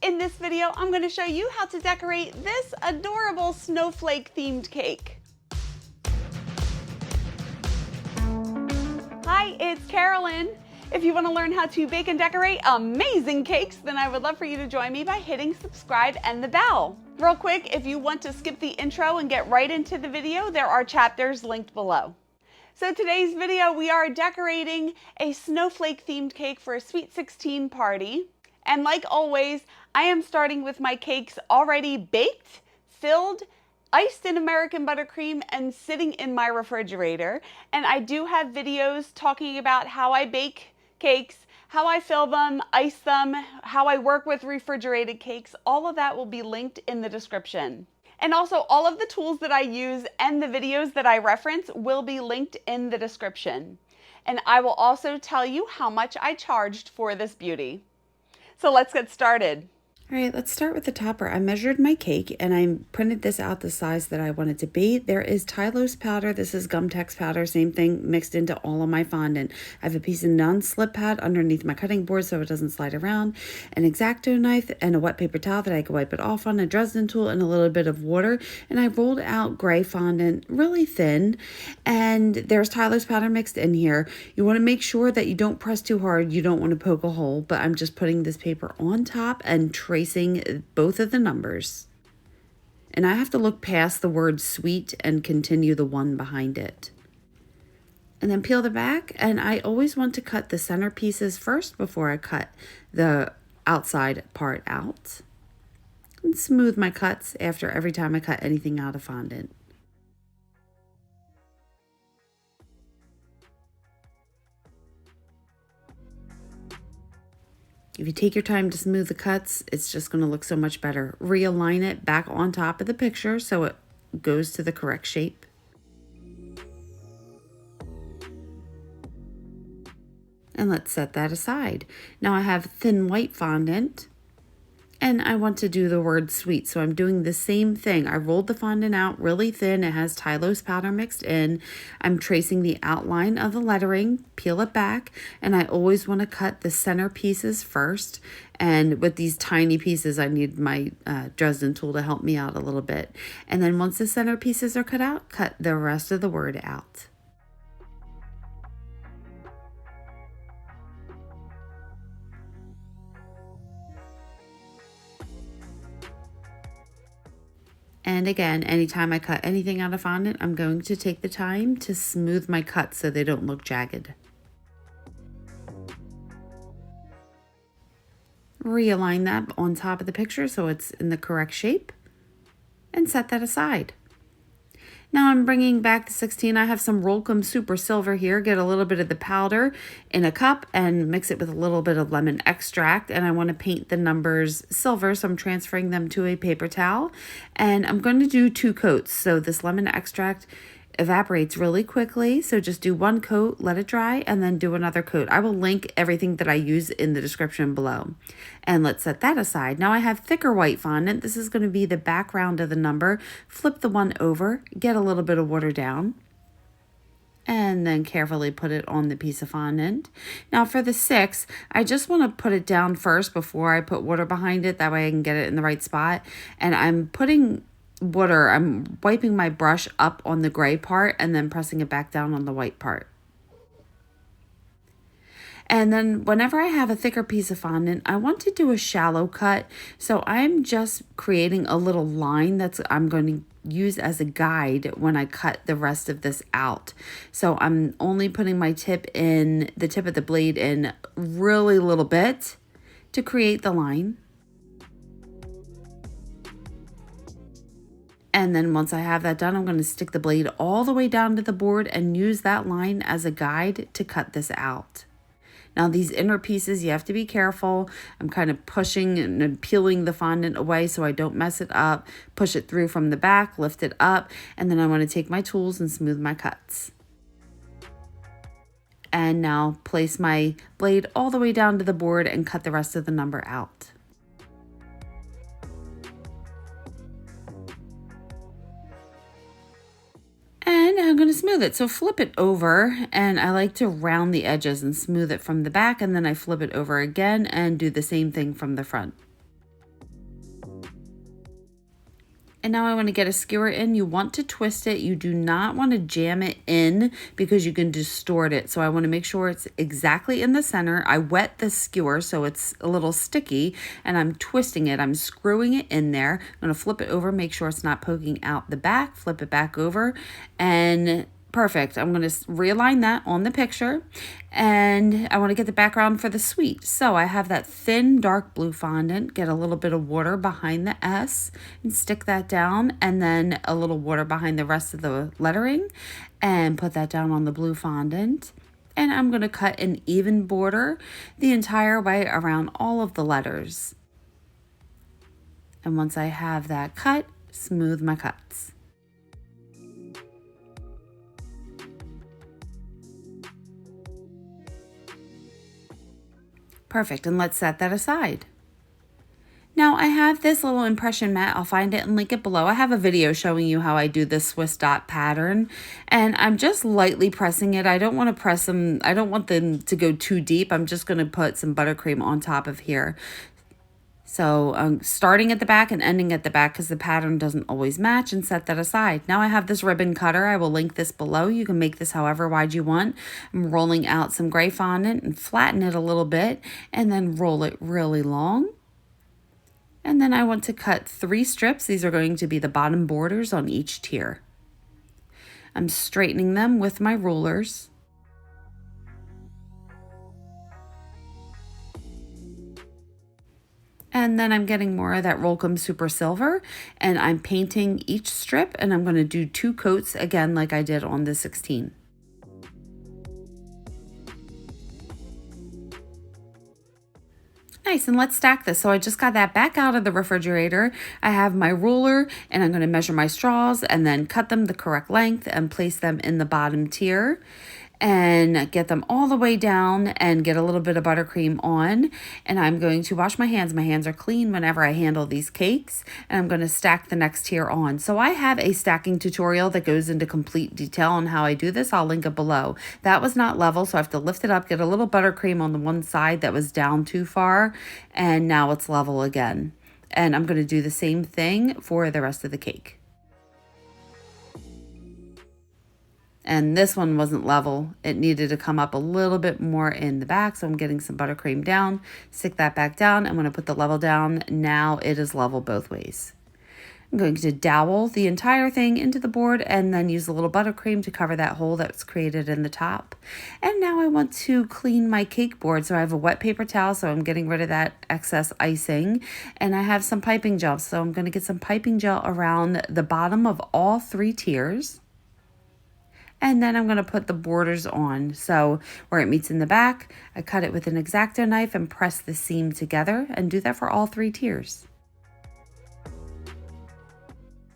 In this video, I'm going to show you how to decorate this adorable snowflake themed cake. Hi, it's Karolyn. If you want to learn how to bake and decorate amazing cakes, then I would love for you to join me by hitting subscribe and the bell. Real quick, if you want to skip the intro and get right into the video, there are chapters linked below. So today's video, we are decorating a snowflake themed cake for a Sweet 16 party. And like always, I am starting with my cakes already baked, filled, iced in American buttercream, and sitting in my refrigerator. And I do have videos talking about how I bake cakes, how I fill them, ice them, how I work with refrigerated cakes. All of that will be linked in the description. And also all of the tools that I use and the videos that I reference will be linked in the description. And I will also tell you how much I charged for this beauty. So let's get started. All right, let's start with the topper. I measured my cake and I printed this out the size that I wanted to be. There is Tylose powder. This is Gum-Tex powder, same thing, mixed into all of my fondant. I have a piece of non-slip pad underneath my cutting board so it doesn't slide around, an X-Acto knife, and a wet paper towel that I can wipe it off on, a Dresden tool, and a little bit of water. And I rolled out gray fondant really thin, and there's Tylose powder mixed in here. You want to make sure that you don't press too hard. You don't want to poke a hole, but I'm just putting this paper on top and tracing both of the numbers. And I have to look past the word sweet and continue the one behind it. And then peel the back, and I always want to cut the center pieces first before I cut the outside part out. And smooth my cuts after every time I cut anything out of fondant. If you take your time to smooth the cuts, it's just going to look so much better. Realign it back on top of the picture so it goes to the correct shape. And let's set that aside. Now I have thin white fondant and I want to do the word sweet. So I'm doing the same thing. I rolled the fondant out really thin. It has Tylose powder mixed in. I'm tracing the outline of the lettering, peel it back, and I always want to cut the center pieces first. And with these tiny pieces, I need my Dresden tool to help me out a little bit. And then once the center pieces are cut out, cut the rest of the word out. And again, anytime I cut anything out of fondant, I'm going to take the time to smooth my cuts so they don't look jagged. Realign that on top of the picture so it's in the correct shape and set that aside. Now I'm bringing back the 16. I have some Rolcom Super Silver here. Get a little bit of the powder in a cup and mix it with a little bit of lemon extract. And I want to paint the numbers silver, so I'm transferring them to a paper towel. And I'm going to do 2 coats. So this lemon extract evaporates really quickly, so just do 1 coat, let it dry, and then do another coat. I will link everything that I use in the description below. And let's set that aside. Now I have thicker white fondant. This is going to be the background of the number. Flip the one over, get a little bit of water down, and then carefully put it on the piece of fondant. Now for the 6, I just want to put it down first before I put water behind it. That way I can get it in the right spot. And I'm putting water, I'm wiping my brush up on the gray part and then pressing it back down on the white part. And then whenever I have a thicker piece of fondant, I want to do a shallow cut. So I'm just creating a little line I'm going to use as a guide when I cut the rest of this out. So I'm only putting my tip of the blade in really little bit to create the line. And then once I have that done, I'm going to stick the blade all the way down to the board and use that line as a guide to cut this out. Now these inner pieces, you have to be careful. I'm kind of pushing and peeling the fondant away so I don't mess it up. Push it through from the back, lift it up, and then I want to take my tools and smooth my cuts. And now place my blade all the way down to the board and cut the rest of the number out. And I'm going to smooth it. So flip it over, and I like to round the edges and smooth it from the back, and then I flip it over again and do the same thing from the front. And now I want to get a skewer in. You want to twist it. You do not want to jam it in because you can distort it. So I want to make sure it's exactly in the center. I wet the skewer so it's a little sticky, and I'm twisting it. I'm screwing it in there. I'm going to flip it over, make sure it's not poking out the back, flip it back over, and perfect. I'm going to realign that on the picture, and I want to get the background for the suite. So I have that thin dark blue fondant, get a little bit of water behind the S and stick that down, and then a little water behind the rest of the lettering and put that down on the blue fondant. And I'm going to cut an even border the entire way around all of the letters. And once I have that cut, smooth my cuts. Perfect, and let's set that aside. Now I have this little impression mat. I'll find it and link it below. I have a video showing you how I do this Swiss dot pattern, and I'm just lightly pressing it. I don't want to press them, I don't want them to go too deep. I'm just going to put some buttercream on top of here. So I'm starting at the back and ending at the back because the pattern doesn't always match, and set that aside. Now I have this ribbon cutter. I will link this below. You can make this however wide you want. I'm rolling out some gray fondant and flatten it a little bit and then roll it really long. And then I want to cut 3 strips. These are going to be the bottom borders on each tier. I'm straightening them with my rulers. And then I'm getting more of that Rollcom Super Silver, and I'm painting each strip, and I'm going to do 2 coats again like I did on the 16. Nice, and let's stack this. So I just got that back out of the refrigerator. I have my ruler, and I'm going to measure my straws and then cut them the correct length and place them in the bottom tier and get them all the way down and get a little bit of buttercream on. And I'm going to wash my hands. My hands are clean whenever I handle these cakes, and I'm going to stack the next tier on. So I have a stacking tutorial that goes into complete detail on how I do this. I'll link it below. That was not level, so I have to lift it up, get a little buttercream on the one side that was down too far, and now it's level again. And I'm going to do the same thing for the rest of the cake. And this one wasn't level. It needed to come up a little bit more in the back. So I'm getting some buttercream down, stick that back down. I'm going to put the level down. Now it is level both ways. I'm going to dowel the entire thing into the board and then use a little buttercream to cover that hole that's created in the top. And now I want to clean my cake board. So I have a wet paper towel, so I'm getting rid of that excess icing. And I have some piping gel. So I'm going to get some piping gel around the bottom of all 3 tiers. And then I'm going to put the borders on. So where it meets in the back, I cut it with an X-Acto knife and press the seam together, and do that for all 3 tiers.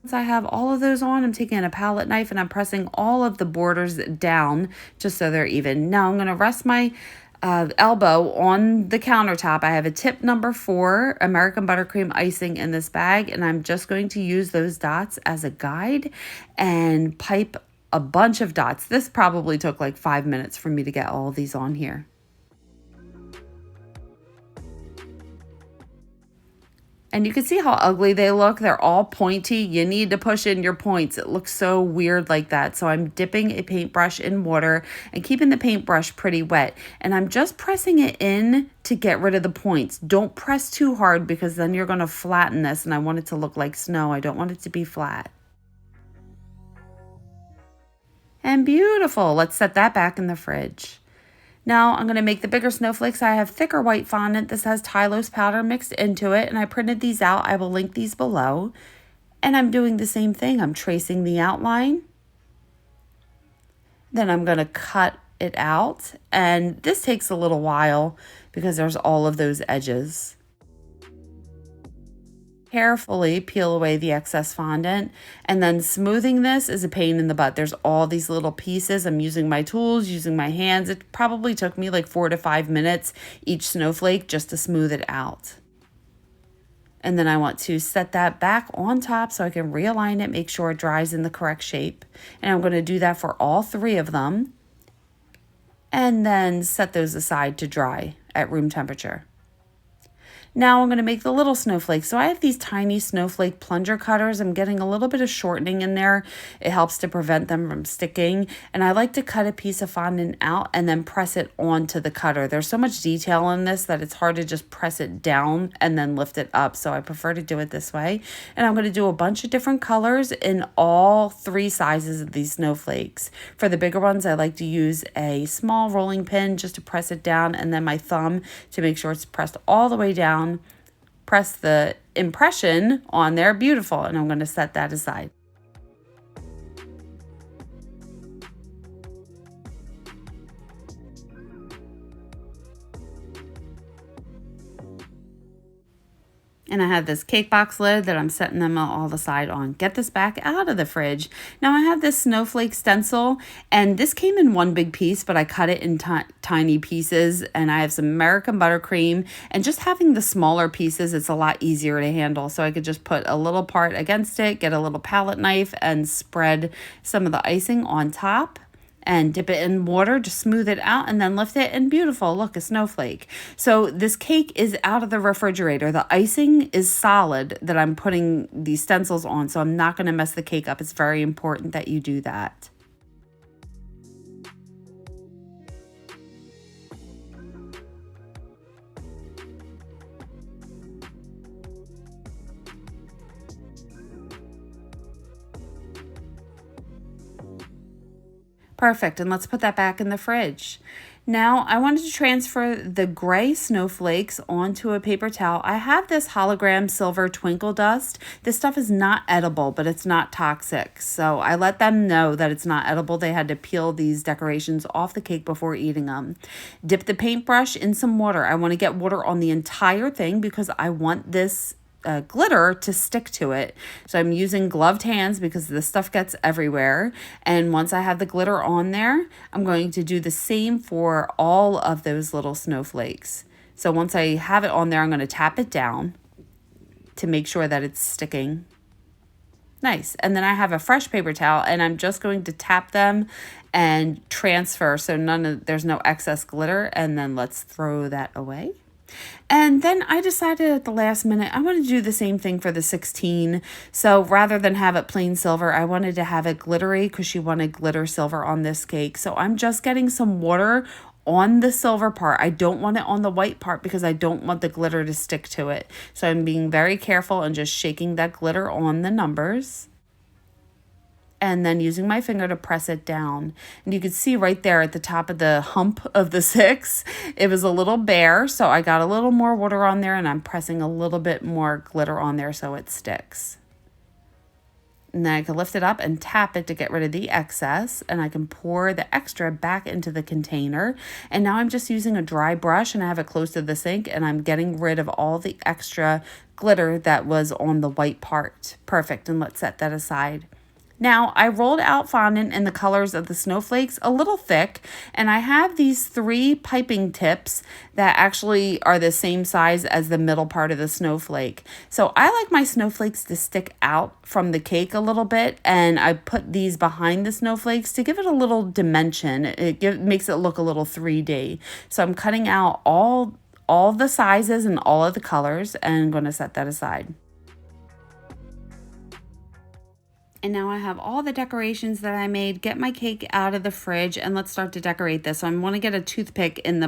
Once I have all of those on, I'm taking a palette knife and I'm pressing all of the borders down just so they're even. Now I'm going to rest my elbow on the countertop. I have a tip number 4 American Buttercream icing in this bag, and I'm just going to use those dots as a guide and pipe a bunch of dots. This probably took like 5 minutes for me to get all of these on here. And you can see how ugly they look. They're all pointy. You need to push in your points. It looks so weird like that. So I'm dipping a paintbrush in water and keeping the paintbrush pretty wet. And I'm just pressing it in to get rid of the points. Don't press too hard because then you're going to flatten this, and I want it to look like snow. I don't want it to be flat. And beautiful. Let's set that back in the fridge. Now I'm going to make the bigger snowflakes. I have thicker white fondant. This has Tylose powder mixed into it, and I printed these out. I will link these below. And I'm doing the same thing. I'm tracing the outline. Then I'm going to cut it out. And this takes a little while because there's all of those edges. Carefully peel away the excess fondant, and then smoothing this is a pain in the butt. There's all these little pieces. I'm using my tools, using my hands. It probably took me like 4 to 5 minutes each snowflake just to smooth it out. And then I want to set that back on top so I can realign it, make sure it dries in the correct shape. And I'm going to do that for all 3 of them, and then set those aside to dry at room temperature. Now I'm going to make the little snowflakes. So I have these tiny snowflake plunger cutters. I'm getting a little bit of shortening in there. It helps to prevent them from sticking. And I like to cut a piece of fondant out and then press it onto the cutter. There's so much detail in this that it's hard to just press it down and then lift it up. So I prefer to do it this way. And I'm going to do a bunch of different colors in all 3 sizes of these snowflakes. For the bigger ones, I like to use a small rolling pin just to press it down, and then my thumb to make sure it's pressed all the way down. Press the impression on there. Beautiful. And I'm going to set that aside. And I have this cake box lid that I'm setting them all aside on. Get this back out of the fridge. Now I have this snowflake stencil, and this came in one big piece, but I cut it in tiny pieces. And I have some American buttercream, and just having the smaller pieces, it's a lot easier to handle. So I could just put a little part against it, get a little palette knife, and spread some of the icing on top. And dip it in water to smooth it out, and then lift it, and beautiful, look, a snowflake. So this cake is out of the refrigerator. The icing is solid that I'm putting these stencils on, so I'm not going to mess the cake up. It's very important that you do that. Perfect, and let's put that back in the fridge. Now I wanted to transfer the gray snowflakes onto a paper towel. I have this hologram silver twinkle dust. This stuff is not edible, but it's not toxic. So I let them know that it's not edible. They had to peel these decorations off the cake before eating them. Dip the paintbrush in some water. I want to get water on the entire thing because I want this glitter to stick to it. So I'm using gloved hands because this stuff gets everywhere. And once I have the glitter on there, I'm going to do the same for all of those little snowflakes. So once I have it on there, I'm going to tap it down to make sure that it's sticking. Nice. And then I have a fresh paper towel, and I'm just going to tap them and transfer so there's no excess glitter, and then let's throw that away. And then I decided at the last minute, I want to do the same thing for the 16. So rather than have it plain silver, I wanted to have it glittery because she wanted glitter silver on this cake. So I'm just getting some water on the silver part. I don't want it on the white part because I don't want the glitter to stick to it. So I'm being very careful and just shaking that glitter on the numbers. And then using my finger to press it down. And you can see right there at the top of the hump of the 6, it was a little bare. So I got a little more water on there, and I'm pressing a little bit more glitter on there so it sticks. And then I can lift it up and tap it to get rid of the excess, and I can pour the extra back into the container. And now I'm just using a dry brush, and I have it close to the sink, and I'm getting rid of all the extra glitter that was on the white part. Perfect, and let's set that aside. Now, I rolled out fondant in the colors of the snowflakes a little thick, and I have these 3 piping tips that actually are the same size as the middle part of the snowflake. So I like my snowflakes to stick out from the cake a little bit, and I put these behind the snowflakes to give it a little dimension. It makes it look a little 3D. So I'm cutting out all the sizes and all of the colors, and I'm going to set that aside. And now I have all the decorations that I made. Get my cake out of the fridge, and let's start to decorate this. So I want to get a toothpick in the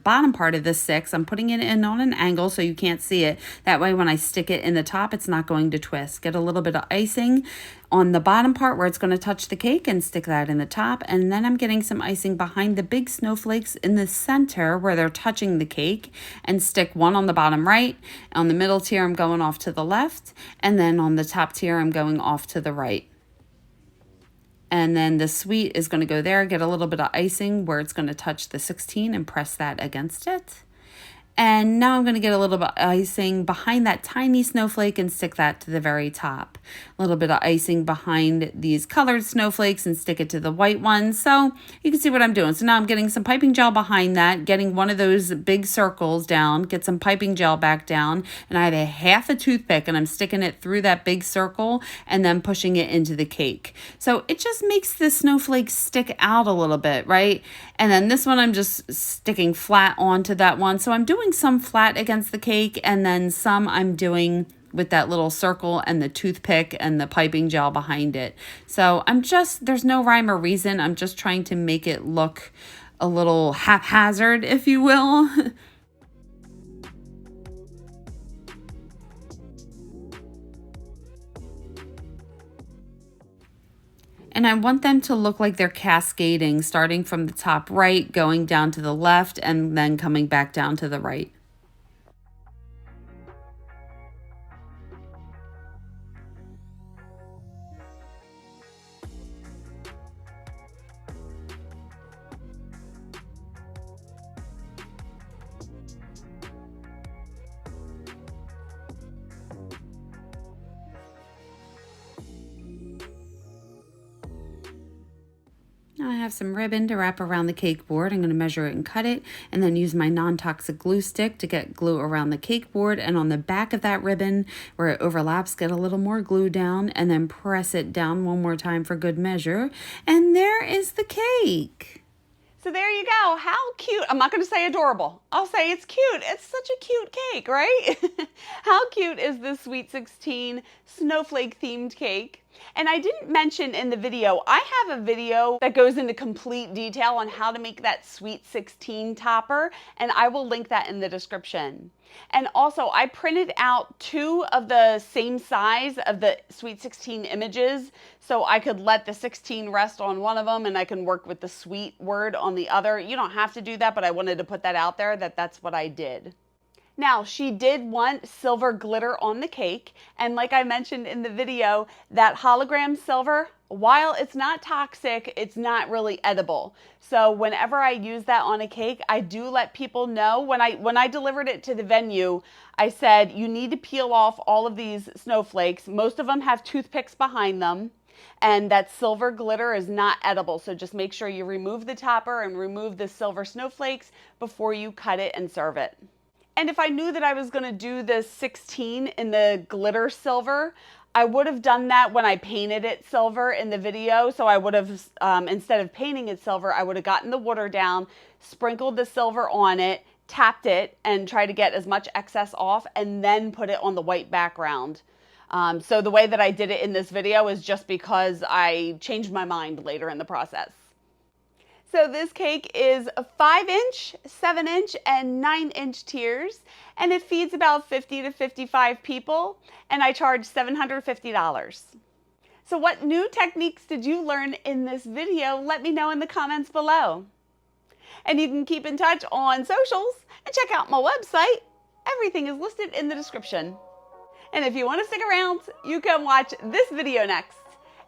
bottom part of the 6. I'm putting it in on an angle so you can't see it. That way when I stick it in the top, it's not going to twist. Get a little bit of icing on the bottom part where it's going to touch the cake and stick that in the top. And then I'm getting some icing behind the big snowflakes in the center where they're touching the cake, and stick one on the bottom right. On the middle tier, I'm going off to the left. And then on the top tier, I'm going off to the right. And then the sweet is going to go there. Get a little bit of icing where it's going to touch the 16 and press that against it. And now I'm going to get a little bit of icing behind that tiny snowflake and stick that to the very top. A little bit of icing behind these colored snowflakes and stick it to the white ones. So you can see what I'm doing. So now I'm getting some piping gel behind that, getting one of those big circles down, get some piping gel back down, and I have a half a toothpick, and I'm sticking it through that big circle and then pushing it into the cake. So it just makes the snowflake stick out a little bit, right? And then this one I'm just sticking flat onto that one. So I'm doing doing some flat against the cake, and then some I'm doing with that little circle and the toothpick and the piping gel behind it. So there's no rhyme or reason. I'm just trying to make it look a little haphazard, if you will. And I want them to look like they're cascading, starting from the top right, going down to the left, and then coming back down to the right. Now I have some ribbon to wrap around the cake board. I'm going to measure it and cut it, and then use my non-toxic glue stick to get glue around the cake board, and on the back of that ribbon where it overlaps, get a little more glue down, and then press it down one more time for good measure. And there is the cake. So there you go. How cute. I'm not going to say adorable. I'll say it's cute. It's such a cute cake, right? How cute is this Sweet 16 snowflake themed cake? And I didn't mention in the video, I have a video that goes into complete detail on how to make that Sweet 16 topper, and I will link that in the description. And also, I printed out 2 of the same size of the Sweet 16 images, so I could let the 16 rest on one of them and I can work with the sweet word on the other. You don't have to do that, but I wanted to put that out there that's what I did. Now, she did want silver glitter on the cake, and like I mentioned in the video, that hologram silver, while it's not toxic, it's not really edible. So whenever I use that on a cake, I do let people know. When I delivered it to the venue, I said, you need to peel off all of these snowflakes. Most of them have toothpicks behind them, and that silver glitter is not edible. So just make sure you remove the topper and remove the silver snowflakes before you cut it and serve it. And if I knew that I was going to do the 16 in the glitter silver, I would have done that when I painted it silver in the video. So I would have, instead of painting it silver, I would have gotten the water down, sprinkled the silver on it, tapped it, and tried to get as much excess off, and then put it on the white background. So the way that I did it in this video is just because I changed my mind later in the process. So this cake is a 5-inch, 7-inch, and 9-inch tiers, and it feeds about 50 to 55 people, and I charge $750. So what new techniques did you learn in this video? Let me know in the comments below. And you can keep in touch on socials and check out my website. Everything is listed in the description. And if you want to stick around, you can watch this video next,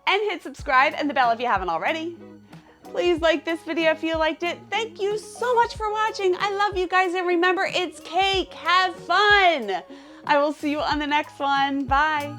and hit subscribe and the bell if you haven't already. Please like this video if you liked it. Thank you so much for watching. I love you guys, and remember, it's cake. Have fun. I will see you on the next one. Bye.